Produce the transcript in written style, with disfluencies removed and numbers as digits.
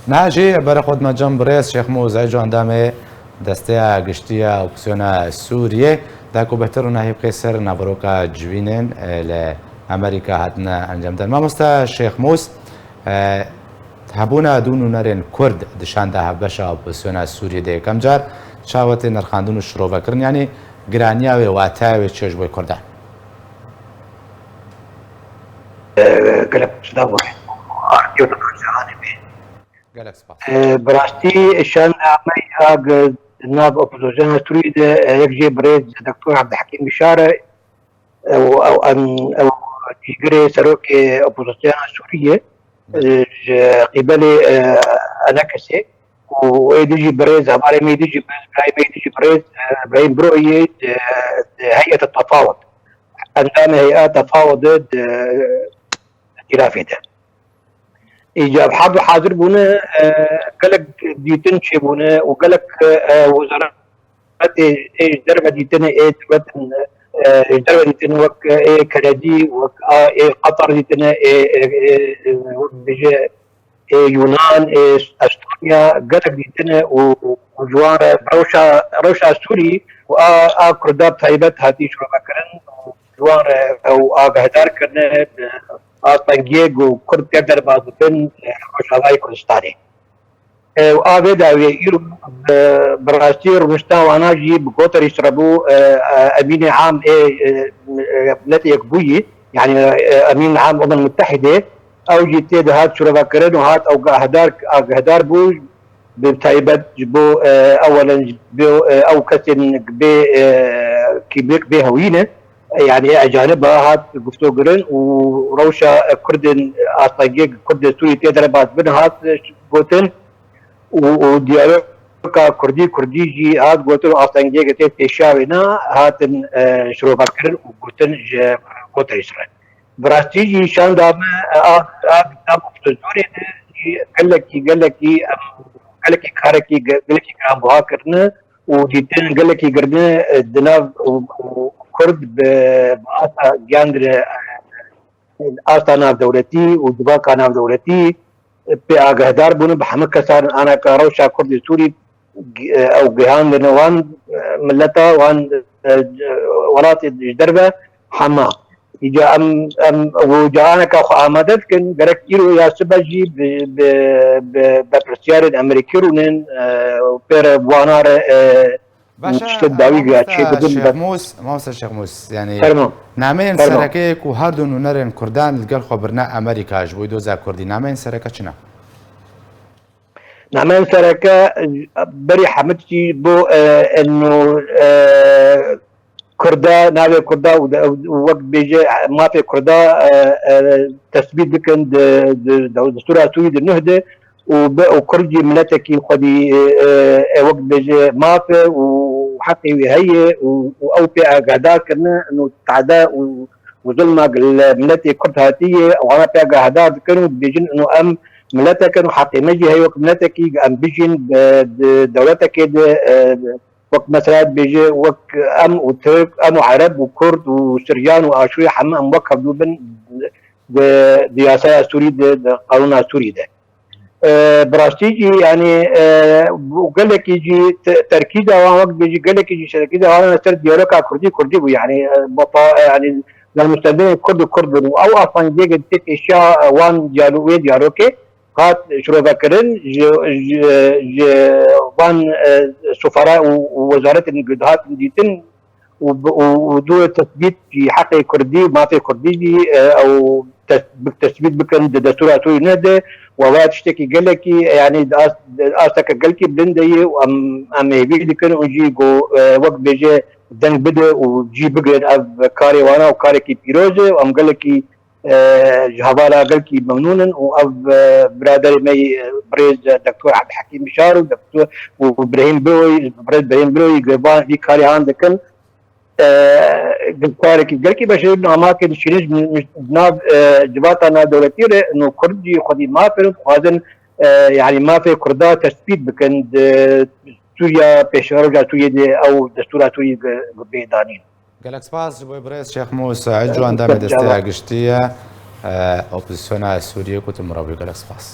ناجي برا خود ما جنب رئيس شيخ موز عجو عندما دستيا قشتيا اوبسيونا سوريا داكو بهترنا هي بقيسر نابروكا جوينين لأمريكا هاتنا انجام دان ما مستا شيخ موس هبونا دونو نرين كرد دشان ده بشا اوبسيونا سوريا ده كم جار شاوتي نرخاندون الشروفا كرن يعني گرانیا و واتاوی چش بوی کردن قلب صداوة أرجو نقصاني قالك سباس براستي شان عمي ناب أوبوزيشن تريد يجي بريد دكتور عبد الحكيم بشارة أو يجري سروك أوبوزيشن سورية قبل أنكسي ويجي بريز عبارة ما يجي بريز إبراهيم بروي هيئة التفاوض عندما هيئة تفاوض إرافته إجاب حاضر بنا قالك ديتن شبنا وقالك وزارة دربة ديتن دربة ديتن وك كندي وك قطر ديتن بيجي يونان استونيا قالك ديتن وجوار روشا سوري كرداب تايبت هاتي شو بكرن جوار او هدار كرن طنجيق وكرد يقدر بعضتن روشا كردستاني وآبه داوية يرو براسير مستوى جي بقوتر يشربوا أمين عام بلاتي يكبوي يعني أمين عام الأمم المتحدة أو جيتي هات شربا كرن وهات أو هدار بو بتايبت جبو أولا جبو أو كسن بي كيبيك بي هوينة يعني أجانبها هات قفتو قرن وروشا كردن أطاقيق كرد سوري تيدر بعض بن هات قوتن وديالوجا كردي جي هات قوتن أطاقيق تيشاوينا هاتن شروبا كرن وقوتن قوتر إسرائيل براستي جي شان دام قفتو سوري قال لك كاركي كرام بها كرنا وديتن قال لك قرنا دناب كرد بآتا جاندر آتا ناف دولتي ودباكا ناف دولتي بأغهدار بنا بحمد كسار أنا كروشا كرد سوري أو جهان لنوان ملتا وان ولات دربة حما إجا أم وجاءنا كأخ آمدت كن جرك إيرو يا سبجي ببرسيار الأمريكي رونن بير بوانار ماوستا شيخ موس يعني نامين سركيك وهردون ونرين كردان القل خبرنا أمريكا جبوي دوزا كردي نامين سركة چنا نامين سركة بري حمدتي بو إنه كردا ناوي كردا ووقت بيجي ما في كردا تثبيت بكن دستور سوري النهضة وكردي ملتكي قدي وقت بيجي ما في وحقي وهي او في اقعدا كنا انه تعداء وظلمة ملتي كرد هاتية وانا في اقعدا كانوا بيجين انه ام ملتك كانوا حقي مجي هي وقت ملتكي ام بيجين دولتك وقت مثلا بيجي وقت ام وترك ام عرب وكرد وسريان واشوري حمام وقت دوبن دياسة سوري قانون سوري ده براستيجي يعني وقال لك يجي تركيزه وقت بيجي قال لك يجي تركيزه انا سر ديالوكا كردي يعني يعني للمستخدمين كرد او اصلا ديجي تك اشياء وان ديالوكي هات شروبا كرن وان سفراء ووزاره الجهات ديتن ودول تثبيت في حق كردي ما في كردي او تثبيت بكن دستور سوري نهده وواد تشتكي قال لك يعني أستك قال لك بلندي أم يبيع كان وجي جو وقت بيجي دن بده وجي بقى أب كاري وانا وكاري كي بيروزة وأم قال لك جهبالا قال لك ممنونا وأب برادر مي بريز دكتور عبد الحكيم بشار ودكتور وإبراهيم بروي قربان في كاري عندكن قالك باش انه اماكن شريج ناب جباتنا دولتي انه كردي خدي ما فرد وهذا يعني ما في كردا تثبيت بكن سوريا بيشارجا سوريا او دستور سوريا بيدانين قالك سباس بو بريس شيخ موسى عجو عندما دستيا قشتيه اوبوزيسيون سوريا كنت مرابي قالك سباس